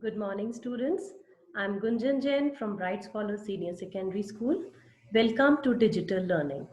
Good morning, students. I'm Gunjan Jain from Bright Scholar Senior Secondary School. Welcome to Digital Learning.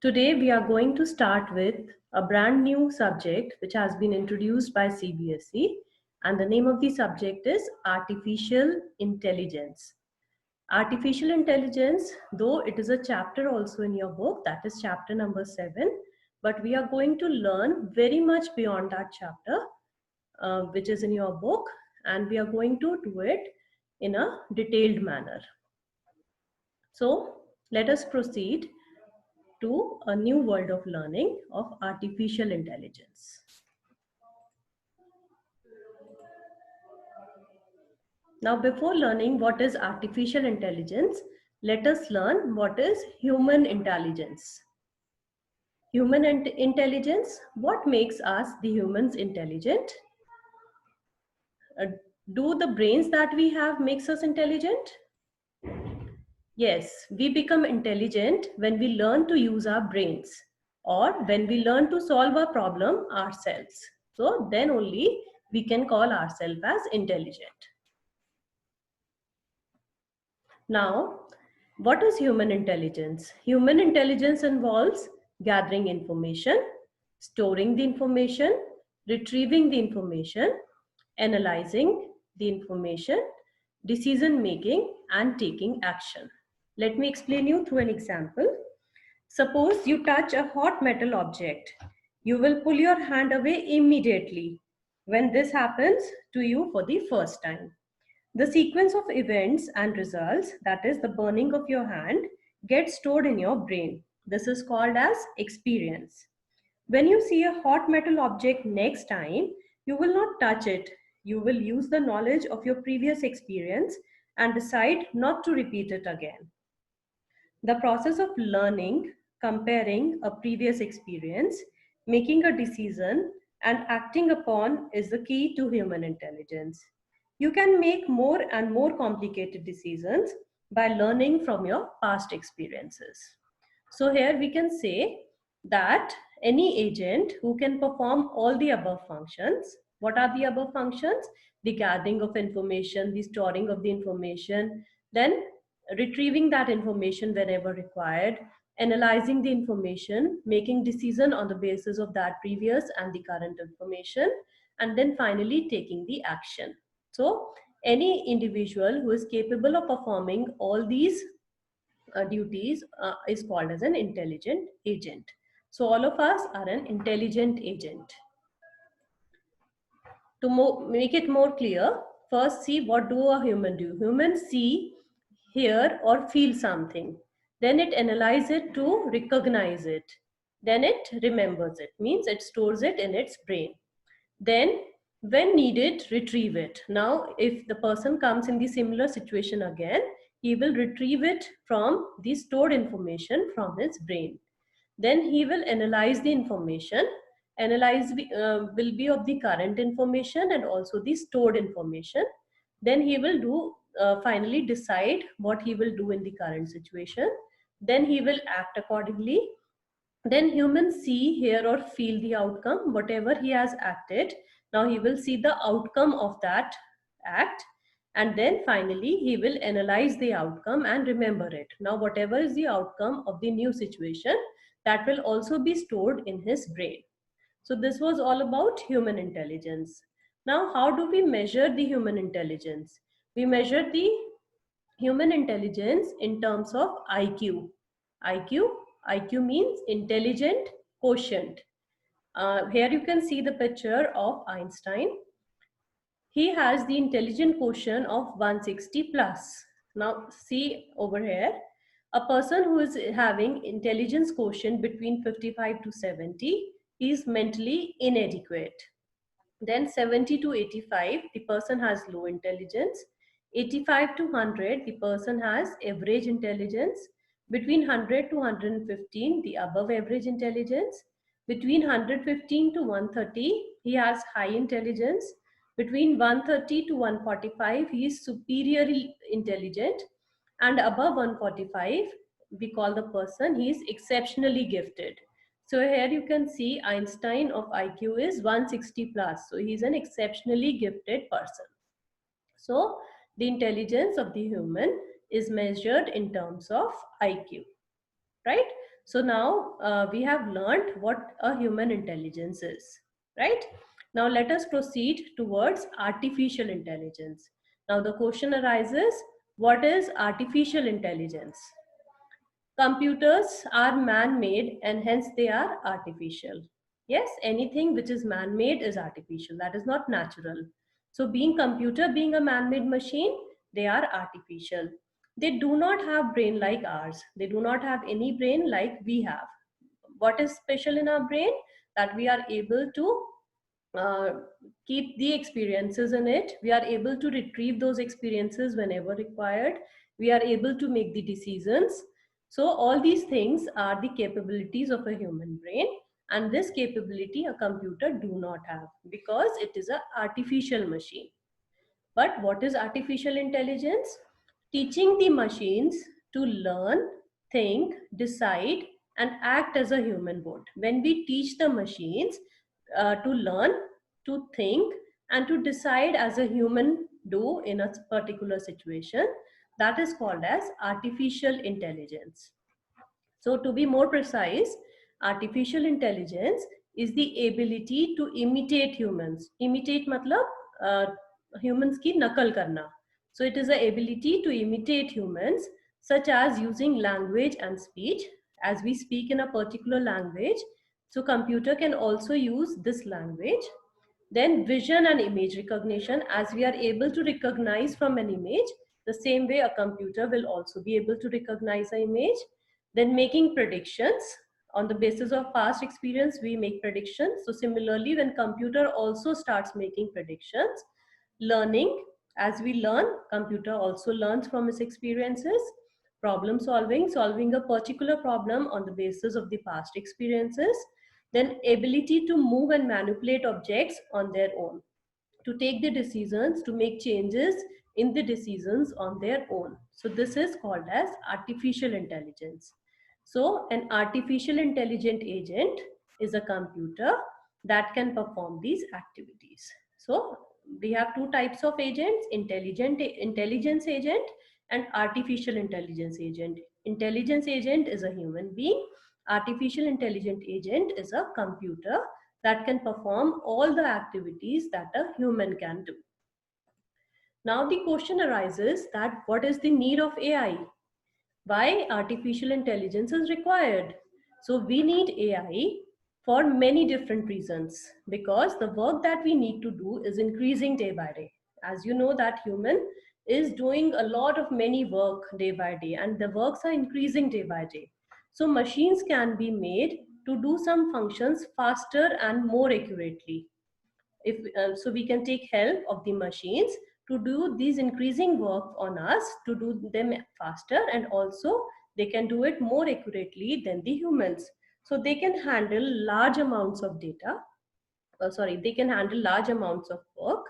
Today, we are going to start with a brand new subject which has been introduced by CBSE, and the name of the subject is Artificial Intelligence. Artificial Intelligence, though it is a chapter also in your book, that is chapter number 7, but we are going to learn very much beyond that chapter which is in your book, and we are going to do it in a detailed manner. So let us proceed to a new world of learning of artificial intelligence. Now, before learning what is artificial intelligence, let us learn what is human intelligence. Human intelligence, what makes us the humans intelligent? Uh, do the brains that we have makes us intelligent? Yes, we become intelligent when we learn to use our brains or when we learn to solve a problem ourselves. So then only we can call ourselves as intelligent. Now, what is human intelligence? Human intelligence involves gathering information, storing the information, retrieving the information, analyzing the information, decision making, and taking action. Let me explain you through an example. Suppose you touch a hot metal object. You will pull your hand away immediately when this happens to you for the first time. The sequence of events and results, that is the burning of your hand, gets stored in your brain. This is called as experience. When you see a hot metal object next time, you will not touch it. You will use the knowledge of your previous experience and decide not to repeat it again. The process of learning, comparing a previous experience, making a decision, and acting upon is the key to human intelligence. You can make more and more complicated decisions by learning from your past experiences. So, here we can say that any agent who can perform all the above functions. What are the above functions? The gathering of information, the storing of the information, then retrieving that information whenever required, analyzing the information, making decision on the basis of that previous and the current information, and then finally taking the action. So any individual who is capable of performing all these duties is called as an intelligent agent. So all of us are an intelligent agent. To make it more clear, first see what do a human do. Humans see, hear or feel something. Then it analyzes it to recognize it. Then it remembers it, means it stores it in its brain. Then when needed, retrieve it. Now, if the person comes in the similar situation again, he will retrieve it from the stored information from his brain. Then he will analyze the information. Analyze will be of the current information and also the stored information. Then he will do finally decide what he will do in the current situation. Then he will act accordingly. Then humans see, hear or feel the outcome, whatever he has acted. Now he will see the outcome of that act, and then finally he will analyze the outcome and remember it. Now whatever is the outcome of the new situation, that will also be stored in his brain. So this was all about human intelligence. Now how do we measure the human intelligence? We measure the human intelligence in terms of IQ. IQ, IQ means intelligent quotient. Here you can see the picture of Einstein. He has the intelligent quotient of 160 plus. Now see over here, a person who is having intelligence quotient between 55 to 70 is mentally inadequate. Then 70 to 85, the person has low intelligence. 85 to 100, the person has average intelligence. Between 100 to 115, the above average intelligence. Between 115 to 130, he has high intelligence. Between 130 to 145, he is superiorly intelligent. And above 145, we call the person, he is exceptionally gifted. So here you can see Einstein of IQ is 160 plus. So he's an exceptionally gifted person. So the intelligence of the human is measured in terms of IQ, right? So now we have learned what a human intelligence is, right? Now let us proceed towards artificial intelligence. Now the question arises, what is artificial intelligence? Computers are man-made and hence they are artificial. Yes, anything which is man-made is artificial. That is not natural. So being computer, being a man-made machine, they are artificial. They do not have brain like ours. They do not have any brain like we have. What is special in our brain? That we are able to uh, keep the experiences in it. We are able to retrieve those experiences whenever required. We are able to make the decisions. So all these things are the capabilities of a human brain, and this capability a computer do not have because it is an artificial machine. But what is artificial intelligence? Teaching the machines to learn, think, decide, and act as a human would. When we teach the machines to learn, to think, and to decide as a human do in a particular situation, that is called as artificial intelligence. So to be more precise, artificial intelligence is the ability to imitate humans. Imitate matlab humans ki nakal karna. So it is the ability to imitate humans, such as using language and speech. As we speak in a particular language, so computer can also use this language. Then vision and image recognition, as we are able to recognize from an image, the same way a computer will also be able to recognize an image. Then making predictions. On the basis of past experience, we make predictions. So similarly, when computer also starts making predictions, learning, as we learn, computer also learns from its experiences. Problem solving, solving a particular problem on the basis of the past experiences. Then ability to move and manipulate objects on their own, to take the decisions, to make changes in the decisions on their own. So this is called as artificial intelligence. So an artificial intelligent agent is a computer that can perform these activities. So we have two types of agents, intelligence agent and artificial intelligence agent. Intelligence agent is a human being. Artificial intelligent agent is a computer that can perform all the activities that a human can do. Now the question arises that what is the need of AI? Why artificial intelligence is required? So we need AI for many different reasons, because the work that we need to do is increasing day by day. As you know that human is doing a lot of many work day by day, and the works are increasing day by day. So machines can be made to do some functions faster and more accurately. If so we can take help of the machines to do these increasing work on us, to do them faster, and also they can do it more accurately than the humans. So they can handle large amounts of data, they can handle large amounts of work.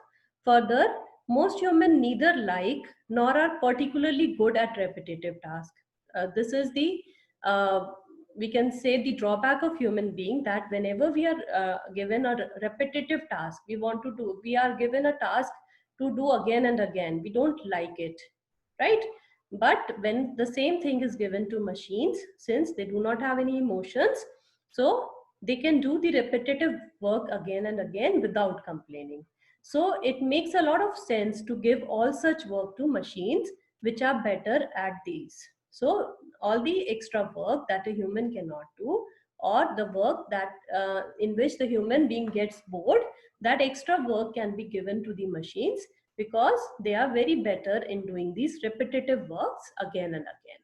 Further, most humans neither like nor are particularly good at repetitive tasks. This is the uh, we can say the drawback of human being, that whenever we are given a repetitive task, we are given a task to do again and again. We don't like it, right? But when the same thing is given to machines, since they do not have any emotions, so they can do the repetitive work again and again without complaining. So it makes a lot of sense to give all such work to machines which are better at these. So all the extra work that a human cannot do, or the work that in which the human being gets bored, that extra work can be given to the machines, because they are very better in doing these repetitive works again and again,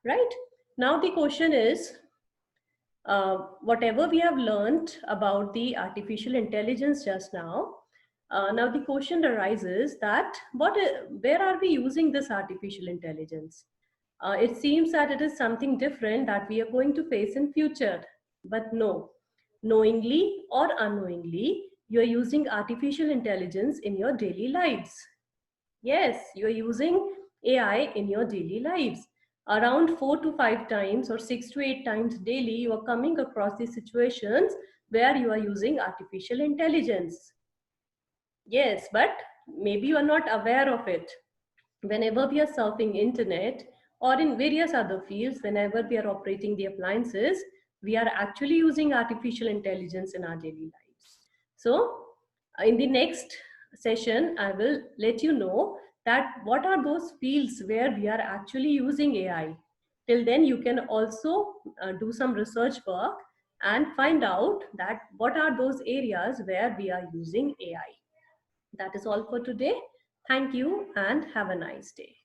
right? Now the question is, whatever we have learned about the artificial intelligence just now, now the question arises that where are we using this artificial intelligence? It seems that it is something different that we are going to face in future, but no, knowingly or unknowingly, you are using artificial intelligence in your daily lives. Yes, you are using AI in your daily lives. Around 4 to 5 times or 6 to 8 times daily, you are coming across these situations where you are using artificial intelligence. Yes, but maybe you are not aware of it. Whenever we are surfing internet or in various other fields, whenever we are operating the appliances, we are actually using artificial intelligence in our daily lives. So in the next session, I will let you know that what are those fields where we are actually using AI. Till then, you can also do some research work and find out that what are those areas where we are using AI. That is all for today. Thank you and have a nice day.